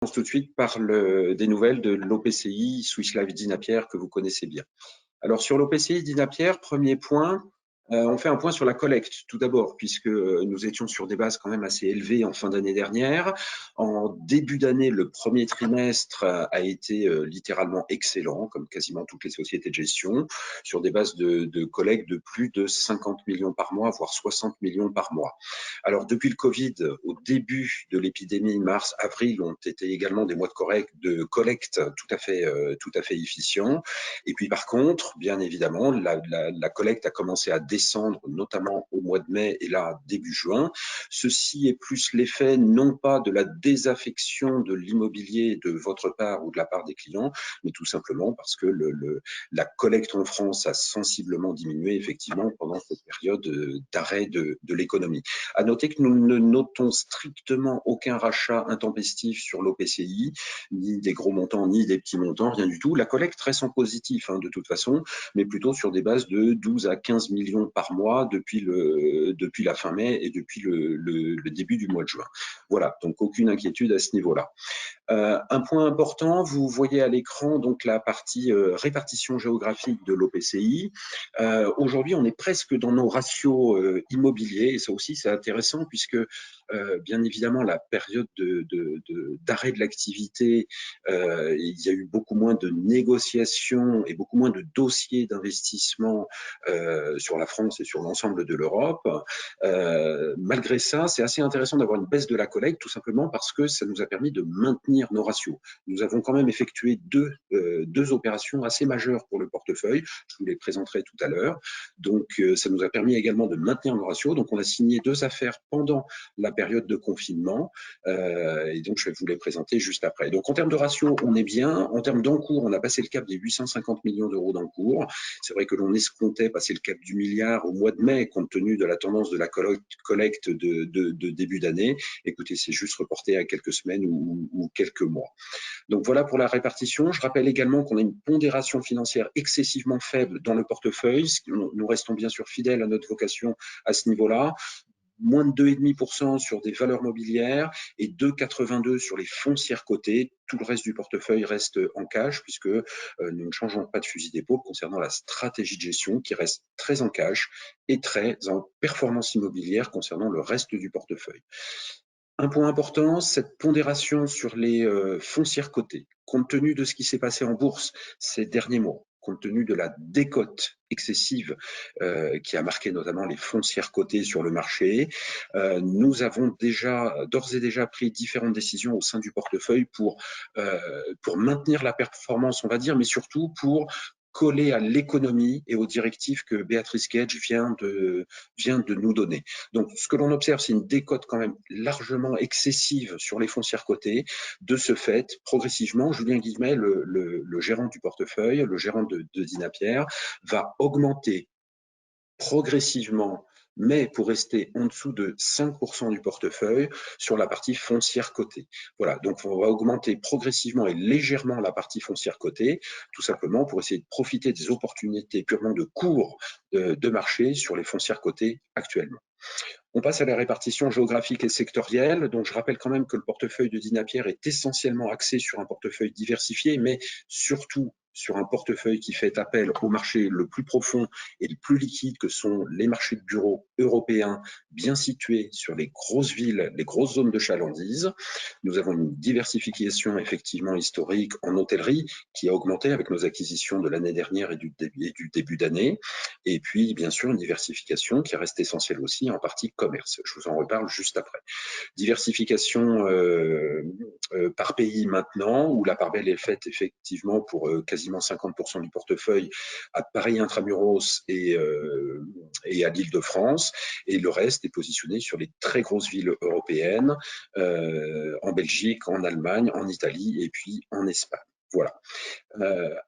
commence tout de suite par des nouvelles de l'OPCI Swiss Life Dinapierre que vous connaissez bien. Alors sur l'OPCI Dinapierre, premier point, on fait un point sur la collecte tout d'abord, puisque nous étions sur des bases quand même assez élevées en fin d'année dernière. En début d'année, le premier trimestre a été littéralement excellent, comme quasiment toutes les sociétés de gestion, sur des bases de collecte de plus de 50 millions par mois, voire 60 millions par mois. Alors depuis le Covid, au début de l'épidémie, mars, avril, ont été également des mois de collecte tout à fait efficients. Et puis par contre, bien évidemment, la collecte a commencé à descendre, notamment au mois de mai et là, début juin. Ceci est plus l'effet non pas de la désaffection de l'immobilier de votre part ou de la part des clients, mais tout simplement parce que la collecte en France a sensiblement diminué effectivement pendant cette période d'arrêt de l'économie. À noter que nous ne notons strictement aucun rachat intempestif sur l'OPCI, ni des gros montants, ni des petits montants, rien du tout. La collecte reste en positif de toute façon, mais plutôt sur des bases de 12 à 15 millions par mois depuis la fin mai et depuis le début du mois de juin. Voilà, donc aucune inquiétude à ce niveau-là. Un point important, vous voyez à l'écran donc la partie répartition géographique de l'OPCI. Aujourd'hui, on est presque dans nos ratios immobiliers, et ça aussi c'est intéressant puisque bien évidemment la période d'arrêt de l'activité, il y a eu beaucoup moins de négociations et beaucoup moins de dossiers d'investissement sur la France et sur l'ensemble de l'Europe. Malgré ça, c'est assez intéressant d'avoir une baisse de la collecte, tout simplement parce que ça nous a permis de maintenir nos ratios. Nous avons quand même effectué deux opérations assez majeures pour le portefeuille. Je vous les présenterai tout à l'heure. Donc, ça nous a permis également de maintenir nos ratios. Donc, on a signé 2 affaires pendant la période de confinement. Et donc, je vais vous les présenter juste après. Donc, en termes de ratio, on est bien. En termes d'encours, on a passé le cap des 850 millions d'euros d'encours. C'est vrai que l'on escomptait passer le cap du milliard au mois de mai, compte tenu de la tendance de la collecte de début d'année. Écoutez, c'est juste reporté à quelques semaines ou quelques mois. Donc voilà pour la répartition. Je rappelle également qu'on a une pondération financière excessivement faible dans le portefeuille. Nous restons bien sûr fidèles à notre vocation à ce niveau-là. Moins de 2,5% sur des valeurs mobilières et 2,82 sur les foncières cotées. Tout le reste du portefeuille reste en cash puisque nous ne changeons pas de fusil d'épaule concernant la stratégie de gestion qui reste très en cash et très en performance immobilière concernant le reste du portefeuille. Un point important, cette pondération sur les foncières cotées, compte tenu de ce qui s'est passé en bourse ces derniers mois, compte tenu de la décote excessive qui a marqué notamment les foncières cotées sur le marché, nous avons d'ores et déjà pris différentes décisions au sein du portefeuille pour maintenir la performance, on va dire, mais surtout pour coller à l'économie et aux directives que Béatrice Gage vient de nous donner. Donc, ce que l'on observe, c'est une décote quand même largement excessive sur les foncières cotées. De ce fait, progressivement, Julien Guillemet, le gérant du portefeuille, le gérant de Dinapierre, va augmenter progressivement, mais pour rester en dessous de 5% du portefeuille sur la partie foncière cotée. Voilà, donc on va augmenter progressivement et légèrement la partie foncière cotée, tout simplement pour essayer de profiter des opportunités purement de cours de marché sur les foncières cotées actuellement. On passe à la répartition géographique et sectorielle. Donc, je rappelle quand même que le portefeuille de Dinapierre est essentiellement axé sur un portefeuille diversifié, mais surtout sur un portefeuille qui fait appel au marché le plus profond et le plus liquide que sont les marchés de bureaux européens bien situés sur les grosses villes, les grosses zones de chalandise. Nous avons une diversification effectivement historique en hôtellerie qui a augmenté avec nos acquisitions de l'année dernière et du début d'année. Et puis, bien sûr, une diversification qui reste essentielle aussi en partie commerce. Je vous en reparle juste après. Diversification par pays maintenant, où la part belle est faite effectivement pour quasiment 50% du portefeuille à Paris Intramuros et à l'Île-de-France. Et le reste est positionné sur les très grosses villes européennes, en Belgique, en Allemagne, en Italie et puis en Espagne. Voilà.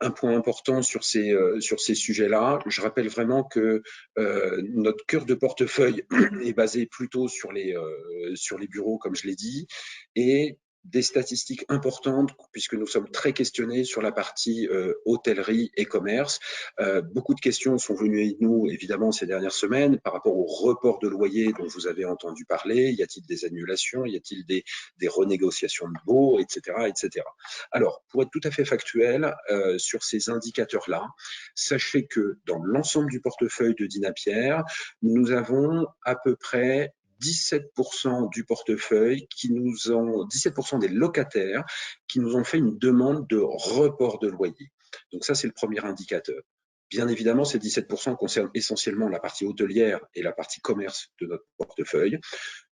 Un point important sur ces sujets-là, je rappelle vraiment que notre cœur de portefeuille est basé plutôt sur les bureaux, comme je l'ai dit, et des statistiques importantes puisque nous sommes très questionnés sur la partie hôtellerie et commerce. Beaucoup de questions sont venues à nous, évidemment, ces dernières semaines par rapport au report de loyer dont vous avez entendu parler. Y a-t-il des annulations? Y a-t-il des renégociations de baux, etc., etc. Alors, pour être tout à fait factuel sur ces indicateurs-là, sachez que dans l'ensemble du portefeuille de Dinapierre, nous avons à peu près 17% du portefeuille 17% des locataires qui nous ont fait une demande de report de loyer. Donc ça, c'est le premier indicateur. Bien évidemment, ces 17% concernent essentiellement la partie hôtelière et la partie commerce de notre portefeuille.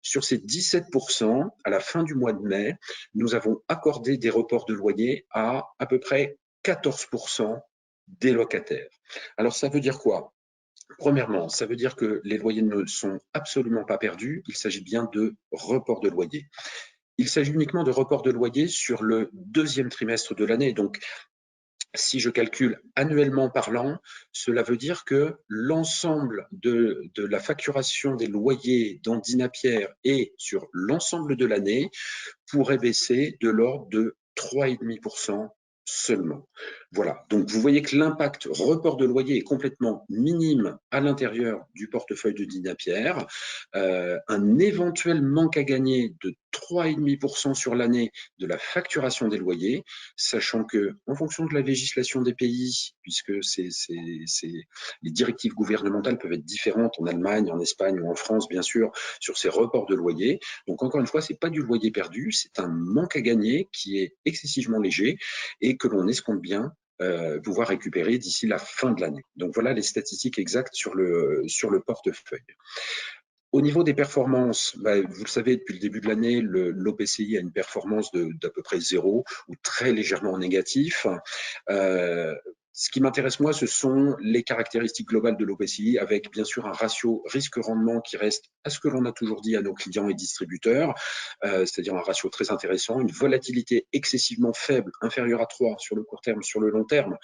Sur ces 17%, à la fin du mois de mai, nous avons accordé des reports de loyer à peu près 14% des locataires. Alors, ça veut dire quoi? Premièrement, ça veut dire que les loyers ne sont absolument pas perdus. Il s'agit bien de report de loyer. Il s'agit uniquement de report de loyer sur le deuxième trimestre de l'année. Donc, si je calcule annuellement parlant, cela veut dire que l'ensemble de la facturation des loyers dans Dinapierre et sur l'ensemble de l'année pourrait baisser de l'ordre de 3,5% seulement. Voilà, donc vous voyez que l'impact report de loyer est complètement minime à l'intérieur du portefeuille de Dinapierre. Un éventuel manque à gagner de 3,5% sur l'année de la facturation des loyers, sachant que, en fonction de la législation des pays, puisque les directives gouvernementales peuvent être différentes en Allemagne, en Espagne ou en France, bien sûr, sur ces reports de loyer. Donc, encore une fois, ce n'est pas du loyer perdu, c'est un manque à gagner qui est excessivement léger et que l'on escompte bien pouvoir récupérer d'ici la fin de l'année. Donc, voilà les statistiques exactes sur le portefeuille. Au niveau des performances, vous le savez, depuis le début de l'année, l'OPCI a une performance d'à peu près 0 ou très légèrement négatif. Ce qui m'intéresse, moi, ce sont les caractéristiques globales de l'OPCI avec, bien sûr, un ratio risque-rendement qui reste à ce que l'on a toujours dit à nos clients et distributeurs, c'est-à-dire un ratio très intéressant, une volatilité excessivement faible, inférieure à 3 sur le court terme, sur le long terme,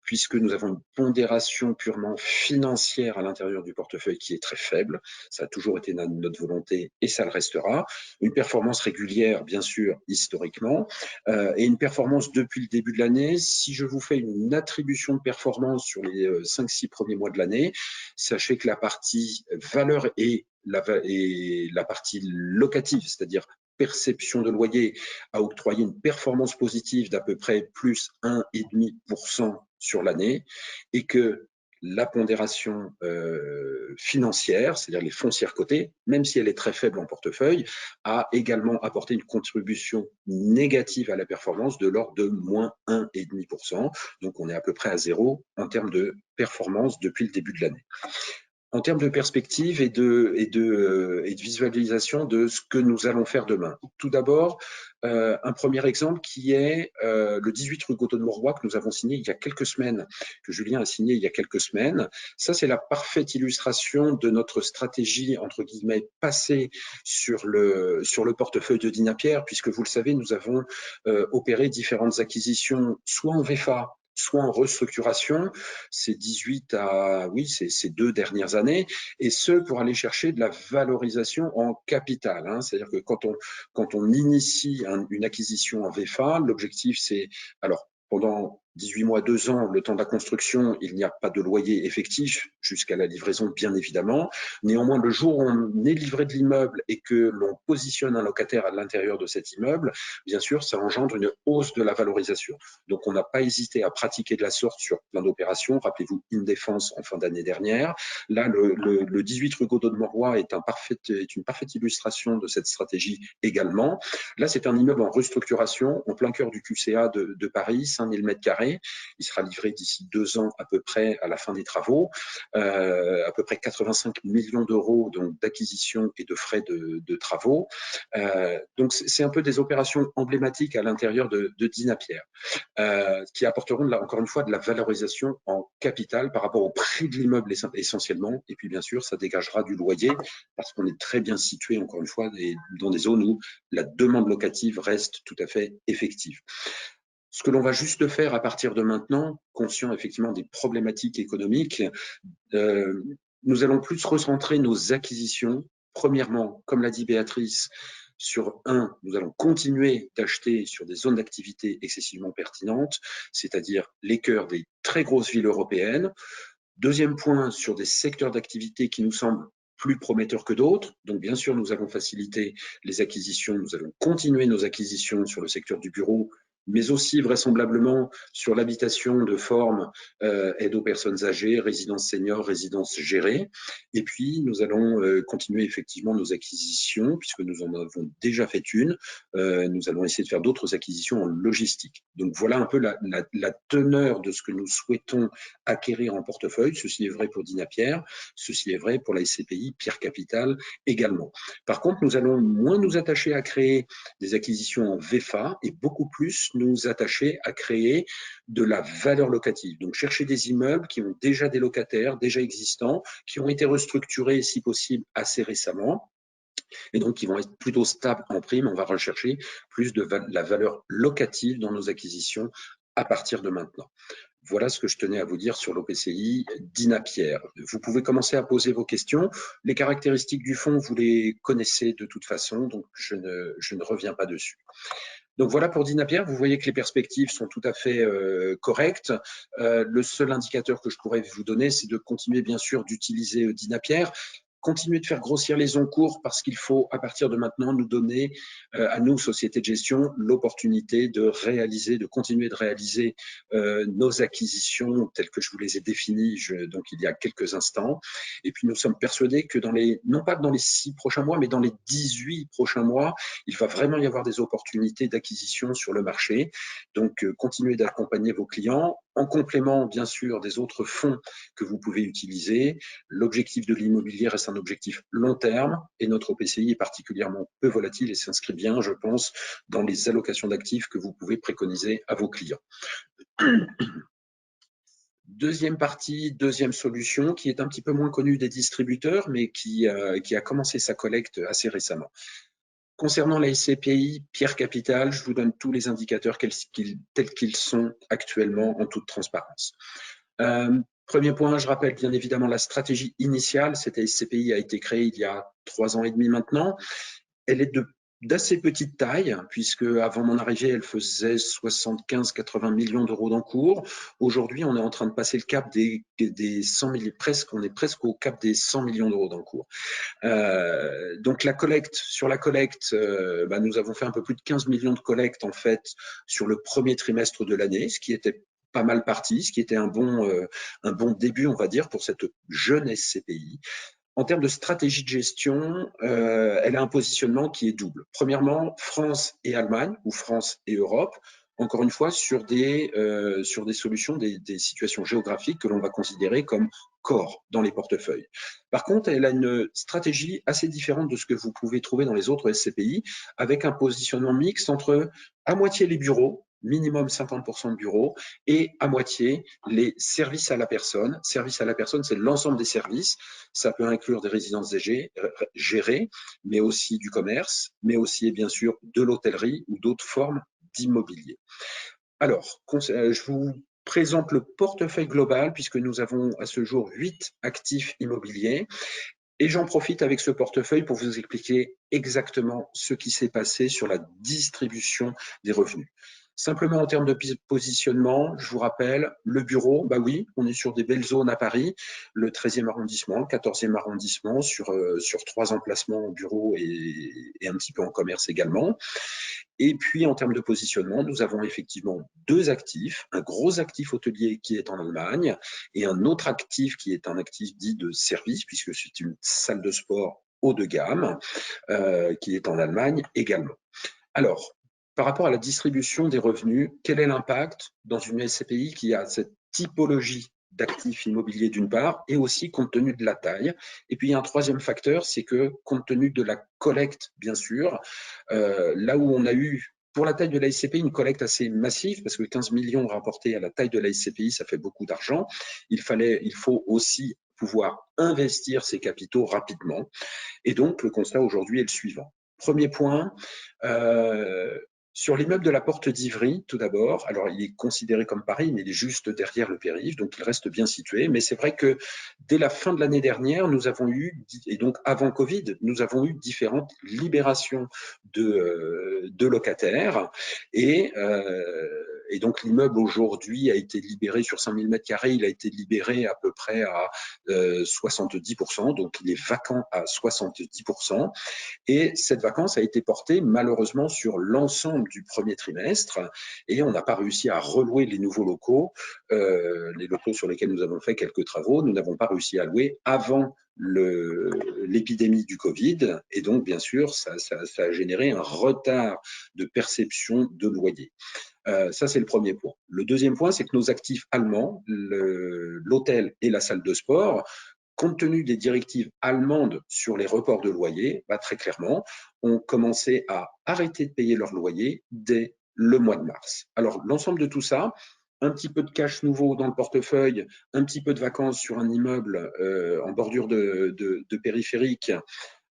puisque nous avons une pondération purement financière à l'intérieur du portefeuille qui est très faible. Ça a toujours été notre volonté et ça le restera. Une performance régulière, bien sûr, historiquement, et une performance depuis le début de l'année. Si je vous fais une attribution de performance sur les 5-6 premiers mois de l'année, sachez que la partie valeur et la partie locative, c'est-à-dire perception de loyer, a octroyé une performance positive d'à peu près plus 1,5% sur l'année et que la pondération financière, c'est-à-dire les foncières cotées, même si elle est très faible en portefeuille, a également apporté une contribution négative à la performance de l'ordre de moins 1,5%. Donc, on est à peu près à 0 en termes de performance depuis le début de l'année. En termes de perspective et de visualisation de ce que nous allons faire demain. Tout d'abord, un premier exemple qui est le 18 rue Godot de Mauroy que nous avons signé il y a quelques semaines, que Julien a signé il y a quelques semaines. Ça, c'est la parfaite illustration de notre stratégie, entre guillemets, passée sur le portefeuille de Dinapierre, puisque vous le savez, nous avons opéré différentes acquisitions, soit en VFA, soit en restructuration, ces 2 dernières années, et ce pour aller chercher de la valorisation en capital. Hein. C'est-à-dire que quand on initie une acquisition en VFA, l'objectif c'est, alors pendant 18 mois, 2 ans, le temps de la construction, il n'y a pas de loyer effectif jusqu'à la livraison, bien évidemment. Néanmoins, le jour où on est livré de l'immeuble et que l'on positionne un locataire à l'intérieur de cet immeuble, bien sûr, ça engendre une hausse de la valorisation. Donc, on n'a pas hésité à pratiquer de la sorte sur plein d'opérations. Rappelez-vous, Indéfense en fin d'année dernière. Là, le 18 rue Godot de Mauroy est une parfaite illustration de cette stratégie également. Là, c'est un immeuble en restructuration, en plein cœur du QCA de Paris, 5000 m². Il sera livré d'ici 2 ans à peu près à la fin des travaux, à peu près 85 millions d'euros d'acquisition et de frais de travaux. Donc, c'est un peu des opérations emblématiques à l'intérieur de Dinapierre, qui apporteront encore une fois de la valorisation en capital par rapport au prix de l'immeuble essentiellement. Et puis, bien sûr, ça dégagera du loyer parce qu'on est très bien situé, encore une fois, dans des zones où la demande locative reste tout à fait effective. Ce que l'on va juste faire à partir de maintenant, conscient effectivement des problématiques économiques, nous allons plus recentrer nos acquisitions, premièrement, comme l'a dit Béatrice, Nous allons continuer d'acheter sur des zones d'activité excessivement pertinentes, c'est-à-dire les cœurs des très grosses villes européennes. Deuxième point, sur des secteurs d'activité qui nous semblent plus prometteurs que d'autres. Donc, bien sûr, nous allons faciliter les acquisitions. Nous allons continuer nos acquisitions sur le secteur du bureau, mais aussi vraisemblablement sur l'habitation de forme aide aux personnes âgées, résidence senior, résidence gérée. Et puis, nous allons continuer effectivement nos acquisitions, puisque nous en avons déjà fait une. Nous allons essayer de faire d'autres acquisitions en logistique. Donc, voilà un peu la teneur de ce que nous souhaitons acquérir en portefeuille. Ceci est vrai pour Dinapierre, ceci est vrai pour la SCPI Pierre Capital également. Par contre, nous allons moins nous attacher à créer des acquisitions en VFA et beaucoup plus nous attacher à créer de la valeur locative. Donc, chercher des immeubles qui ont déjà des locataires, déjà existants, qui ont été restructurés, si possible, assez récemment, et donc qui vont être plutôt stables en prime. On va rechercher plus de la valeur locative dans nos acquisitions à partir de maintenant. Voilà ce que je tenais à vous dire sur l'OPCI Dinapierre. Vous pouvez commencer à poser vos questions. Les caractéristiques du fonds, vous les connaissez de toute façon, donc je ne reviens pas dessus. Donc voilà pour Dinapierre, vous voyez que les perspectives sont tout à fait correctes. Le seul indicateur que je pourrais vous donner, c'est de continuer bien sûr d'utiliser Dinapierre. Continuer de faire grossir les encours parce qu'il faut, à partir de maintenant, nous donner, à nous, sociétés de gestion, l'opportunité de continuer de réaliser nos acquisitions telles que je vous les ai définies donc il y a quelques instants. Et puis, nous sommes persuadés que non pas dans les 6 prochains mois, mais dans les 18 prochains mois, il va vraiment y avoir des opportunités d'acquisition sur le marché. Donc, continuez d'accompagner vos clients en complément, bien sûr, des autres fonds que vous pouvez utiliser. L'objectif de l'immobilier reste un objectif long terme et notre OPCI est particulièrement peu volatile et s'inscrit bien, je pense, dans les allocations d'actifs que vous pouvez préconiser à vos clients. Deuxième partie, deuxième solution, qui est un petit peu moins connue des distributeurs, mais qui a commencé sa collecte assez récemment. Concernant la SCPI Pierre Capital, je vous donne tous les indicateurs tels qu'ils sont actuellement en toute transparence. Premier point, je rappelle bien évidemment la stratégie initiale. Cette SCPI a été créée il y a 3 ans et demi maintenant. Elle est d'assez petite taille, puisque avant mon arrivée, elle faisait 75-80 millions d'euros d'encours. Aujourd'hui, on est en train de passer le cap des 100 millions, on est presque au cap des 100 millions d'euros d'encours. Donc sur la collecte, nous avons fait un peu plus de 15 millions de collectes en fait sur le premier trimestre de l'année, ce qui était pas mal parti, ce qui était un bon début, on va dire, pour cette jeune SCPI. En termes de stratégie de gestion, elle a un positionnement qui est double. Premièrement, France et Allemagne, ou France et Europe, encore une fois, sur des solutions, des situations géographiques que l'on va considérer comme core dans les portefeuilles. Par contre, elle a une stratégie assez différente de ce que vous pouvez trouver dans les autres SCPI, avec un positionnement mixte entre à moitié les bureaux, minimum 50% de bureaux, et à moitié les services à la personne. Services à la personne, c'est l'ensemble des services. Ça peut inclure des résidences gérées, mais aussi du commerce, mais aussi, bien sûr, de l'hôtellerie ou d'autres formes d'immobilier. Alors, je vous présente le portefeuille global puisque nous avons à ce jour 8 actifs immobiliers. Et j'en profite avec ce portefeuille pour vous expliquer exactement ce qui s'est passé sur la distribution des revenus. Simplement en termes de positionnement, je vous rappelle, le bureau, bah oui, on est sur des belles zones à Paris, le 13e arrondissement, le 14e arrondissement, sur 3 emplacements en bureau et un petit peu en commerce également. Et puis, en termes de positionnement, nous avons effectivement 2 actifs, un gros actif hôtelier qui est en Allemagne et un autre actif qui est un actif dit de service, puisque c'est une salle de sport haut de gamme qui est en Allemagne également. Alors, par rapport à la distribution des revenus, quel est l'impact dans une SCPI qui a cette typologie d'actifs immobiliers d'une part, et aussi compte tenu de la taille. Et puis, il y a un troisième facteur, c'est que compte tenu de la collecte, bien sûr, là où on a eu, pour la taille de la SCPI, une collecte assez massive, parce que 15 millions rapportés à la taille de la SCPI, ça fait beaucoup d'argent. Il faut aussi pouvoir investir ces capitaux rapidement. Et donc, le constat aujourd'hui est le suivant. Premier point, Sur l'immeuble de la Porte d'Ivry, tout d'abord, alors il est considéré comme Paris, mais il est juste derrière le périph', donc il reste bien situé. Mais c'est vrai que dès la fin de l'année dernière, nous avons eu, et donc avant Covid, nous avons eu différentes libérations de locataires. Et donc l'immeuble aujourd'hui a été libéré sur 5000 m², il a été libéré à peu près à 70%, donc il est vacant à 70%. Et cette vacance a été portée malheureusement sur l'ensemble du premier trimestre et on n'a pas réussi à relouer les nouveaux locaux, les locaux sur lesquels nous avons fait quelques travaux, nous n'avons pas réussi à louer avant l'épidémie du Covid et donc bien sûr ça a généré un retard de perception de loyer. Ça, c'est le premier point. Le deuxième point, c'est que nos actifs allemands, l'hôtel et la salle de sport, compte tenu des directives allemandes sur les reports de loyer, très clairement, ont commencé à arrêter de payer leur loyer dès le mois de mars. Alors, l'ensemble de tout ça, un petit peu de cash nouveau dans le portefeuille, un petit peu de vacances sur un immeuble en bordure de périphérique,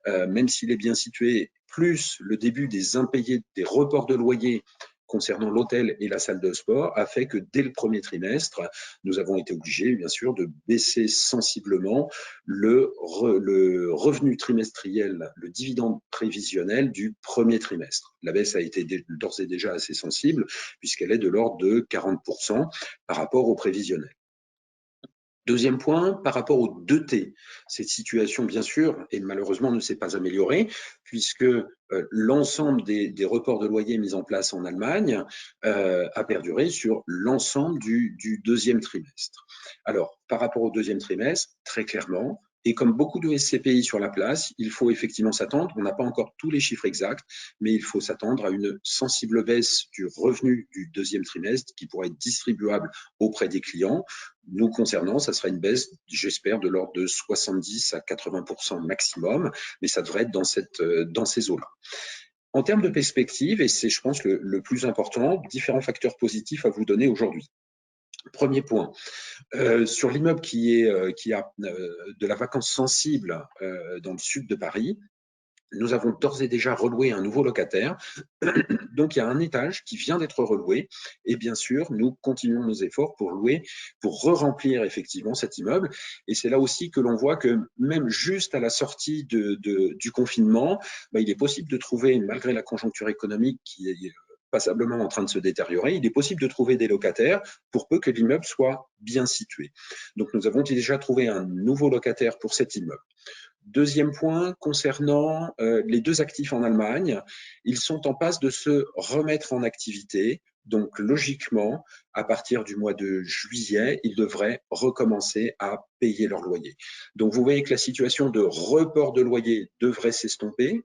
même s'il est bien situé, plus le début des impayés, des reports de loyer concernant l'hôtel et la salle de sport, a fait que dès le premier trimestre, nous avons été obligés, bien sûr, de baisser sensiblement le revenu trimestriel, le dividende prévisionnel du premier trimestre. La baisse a été d'ores et déjà assez sensible, puisqu'elle est de l'ordre de 40% par rapport au prévisionnel. Deuxième point, par rapport aux 2T, cette situation, bien sûr, et malheureusement ne s'est pas améliorée, puisque l'ensemble des reports de loyer mis en place en Allemagne a perduré sur l'ensemble du deuxième trimestre. Alors, par rapport au deuxième trimestre, très clairement, et comme beaucoup de SCPI sur la place, il faut effectivement s'attendre, on n'a pas encore tous les chiffres exacts, mais il faut s'attendre à une sensible baisse du revenu du deuxième trimestre qui pourrait être distribuable auprès des clients. Nous concernant, ça sera une baisse, j'espère, de l'ordre de 70 à 80% maximum, mais ça devrait être dans ces eaux-là. En termes de perspective, et c'est, je pense, le plus important, différents facteurs positifs à vous donner aujourd'hui. Premier point, sur l'immeuble qui a de la vacance sensible dans le sud de Paris, nous avons d'ores et déjà reloué un nouveau locataire. Donc, il y a un étage qui vient d'être reloué. Et bien sûr, nous continuons nos efforts pour louer, pour re-remplir effectivement cet immeuble. Et c'est là aussi que l'on voit que même juste à la sortie du confinement, il est possible de trouver, malgré la conjoncture économique qui est passablement en train de se détériorer, il est possible de trouver des locataires pour peu que l'immeuble soit bien situé. Donc, nous avons déjà trouvé un nouveau locataire pour cet immeuble. Deuxième point, concernant les deux actifs en Allemagne, ils sont en passe de se remettre en activité. Donc, logiquement, à partir du mois de juillet, ils devraient recommencer à payer leur loyer. Donc, vous voyez que la situation de report de loyer devrait s'estomper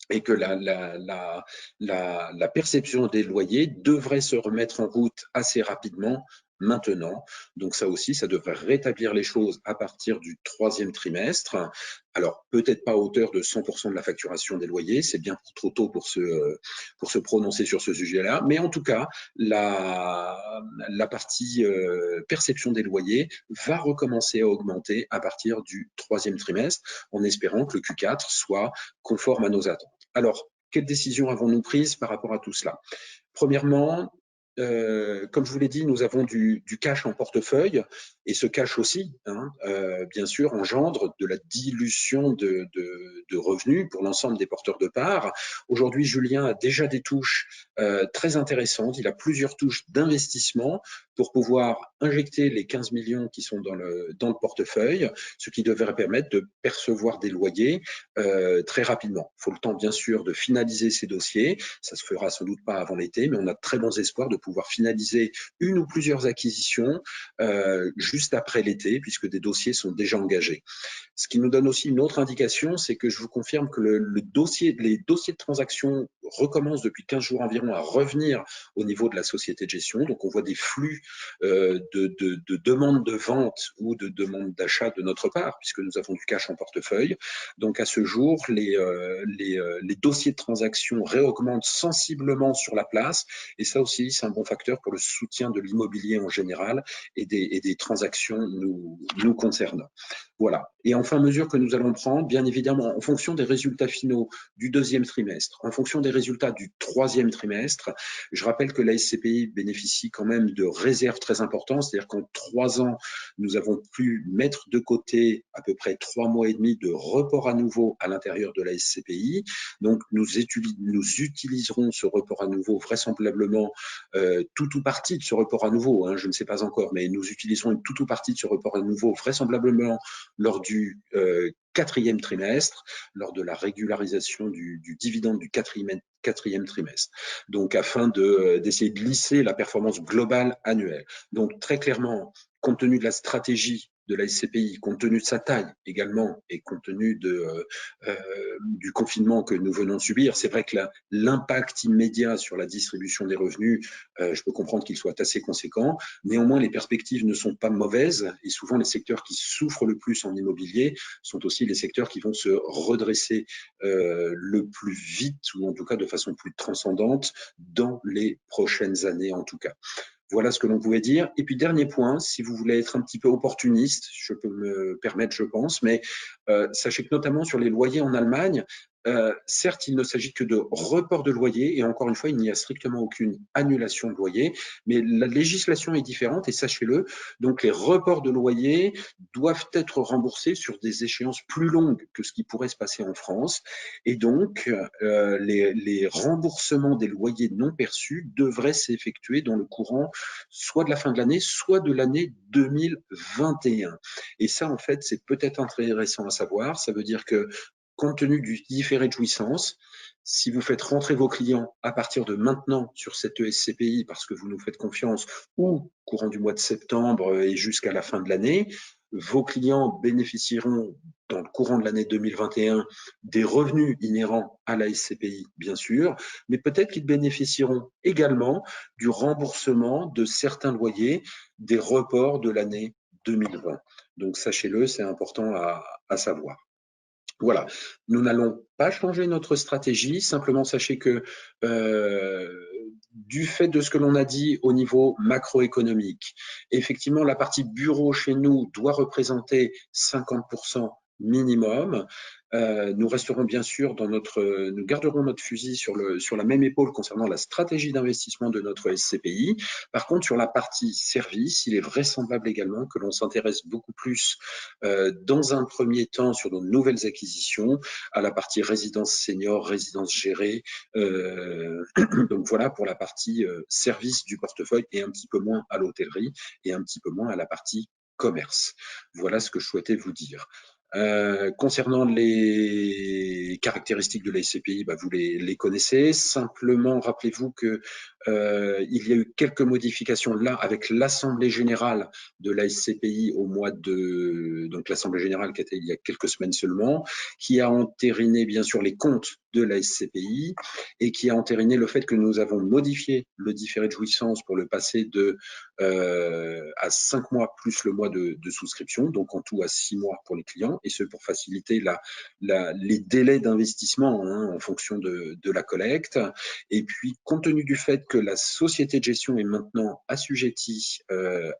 et que la perception des loyers devrait se remettre en route assez rapidement maintenant. Donc ça aussi, ça devrait rétablir les choses à partir du troisième trimestre. Alors, peut-être pas à hauteur de 100% de la facturation des loyers, c'est bien trop tôt pour se prononcer sur ce sujet-là, mais en tout cas, la partie perception des loyers va recommencer à augmenter à partir du troisième trimestre, en espérant que le Q4 soit conforme à nos attentes. Alors, quelles décisions avons-nous prises par rapport à tout cela? Premièrement, comme je vous l'ai dit, nous avons du cash en portefeuille et ce cash aussi, bien sûr, engendre de la dilution de revenus pour l'ensemble des porteurs de parts. Aujourd'hui, Julien a déjà des touches très intéressantes. Il a plusieurs touches d'investissement pour pouvoir injecter les 15 millions qui sont dans le portefeuille, ce qui devrait permettre de percevoir des loyers très rapidement. Il faut le temps, bien sûr, de finaliser ces dossiers. Ça se fera sans doute pas avant l'été, mais on a de très bons espoirs de pouvoir finaliser une ou plusieurs acquisitions juste après l'été, puisque des dossiers sont déjà engagés. Ce qui nous donne aussi une autre indication, c'est que je vous confirme que les dossiers de transaction recommencent depuis 15 jours environ à revenir au niveau de la société de gestion. Donc, on voit des flux de demandes de vente ou de demandes d'achat de notre part, puisque nous avons du cash en portefeuille. Donc, à ce jour, les dossiers de transaction réaugmentent sensiblement sur la place. Et ça aussi, c'est un bon facteur pour le soutien de l'immobilier en général et des transactions nous concernant. Voilà. Et enfin, mesure que nous allons prendre, bien évidemment, en fonction des résultats finaux du deuxième trimestre, en fonction des résultats du troisième trimestre. Je rappelle que la SCPI bénéficie quand même de réserves très importantes, c'est-à-dire qu'en 3 ans, nous avons pu mettre de côté à peu près 3 mois et demi de report à nouveau à l'intérieur de la SCPI. Donc, nous utiliserons ce report à nouveau vraisemblablement tout ou partie de ce report à nouveau, hein, je ne sais pas encore, mais nous utiliserons une tout ou partie de ce report à nouveau vraisemblablement lors du quatrième trimestre, lors de la régularisation du dividende du quatrième trimestre. Donc, afin d'essayer de lisser la performance globale annuelle. Donc, très clairement, compte tenu de la stratégie de la SCPI, compte tenu de sa taille également et compte tenu du confinement que nous venons de subir, c'est vrai que l'impact immédiat sur la distribution des revenus, je peux comprendre qu'il soit assez conséquent. Néanmoins, les perspectives ne sont pas mauvaises et souvent les secteurs qui souffrent le plus en immobilier sont aussi les secteurs qui vont se redresser le plus vite ou en tout cas de façon plus transcendante dans les prochaines années en tout cas. Voilà ce que l'on pouvait dire. Et puis, dernier point, si vous voulez être un petit peu opportuniste, je peux me permettre, je pense, mais sachez que notamment sur les loyers en Allemagne, certes, il ne s'agit que de report de loyer, et encore une fois, il n'y a strictement aucune annulation de loyer, mais la législation est différente, et sachez-le, donc les reports de loyer doivent être remboursés sur des échéances plus longues que ce qui pourrait se passer en France, et donc les remboursements des loyers non perçus devraient s'effectuer dans le courant soit de la fin de l'année, soit de l'année 2021. Et ça, en fait, c'est peut-être intéressant à savoir. Ça veut dire que, compte tenu du différé de jouissance, si vous faites rentrer vos clients à partir de maintenant sur cette SCPI parce que vous nous faites confiance ou courant du mois de septembre et jusqu'à la fin de l'année, vos clients bénéficieront dans le courant de l'année 2021 des revenus inhérents à la SCPI, bien sûr, mais peut-être qu'ils bénéficieront également du remboursement de certains loyers des reports de l'année 2020. Donc, sachez-le, c'est important à savoir. Voilà, nous n'allons pas changer notre stratégie, simplement sachez que du fait de ce que l'on a dit au niveau macroéconomique, effectivement, la partie bureau chez nous doit représenter 50% minimum. Nous resterons bien sûr nous garderons notre fusil sur la même épaule concernant la stratégie d'investissement de notre SCPI. Par contre, sur la partie service, il est vraisemblable également que l'on s'intéresse beaucoup plus dans un premier temps sur nos nouvelles acquisitions à la partie résidence senior, résidence gérée. Donc voilà pour la partie service du portefeuille et un petit peu moins à l'hôtellerie et un petit peu moins à la partie commerce. Voilà ce que je souhaitais vous dire. Concernant les caractéristiques de la SCPI, vous les connaissez. Simplement, rappelez-vous que il y a eu quelques modifications là avec l'Assemblée générale de la SCPI au mois de donc l'Assemblée générale qui était il y a quelques semaines seulement, qui a entériné bien sûr les comptes de la SCPI et qui a entériné le fait que nous avons modifié le différé de jouissance pour le passer à 5 mois plus le mois de souscription, donc en tout à 6 mois pour les clients, et ce pour faciliter les délais d'investissement en fonction de la collecte. Et puis, compte tenu du fait que la société de gestion est maintenant assujettie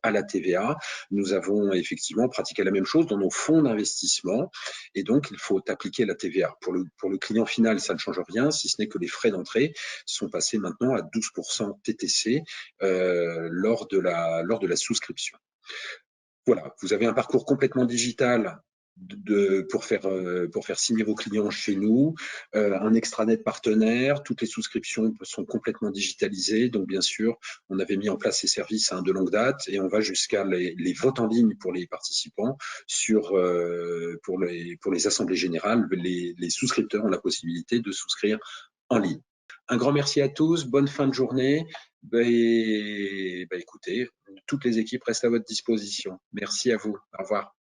à la TVA, nous avons effectivement pratiqué la même chose dans nos fonds d'investissement, et donc il faut appliquer la TVA. Pour le client final, ça ne change rien, si ce n'est que les frais d'entrée sont passés maintenant à 12% TTC lors de la souscription. Voilà, vous avez un parcours complètement digital pour faire signer vos clients chez nous, un extranet partenaire, toutes les souscriptions sont complètement digitalisées, donc bien sûr, on avait mis en place ces services de longue date et on va jusqu'à les votes en ligne pour les participants pour les assemblées générales, les souscripteurs ont la possibilité de souscrire en ligne. Un grand merci à tous, bonne fin de journée. Écoutez, toutes les équipes restent à votre disposition. Merci à vous. Au revoir.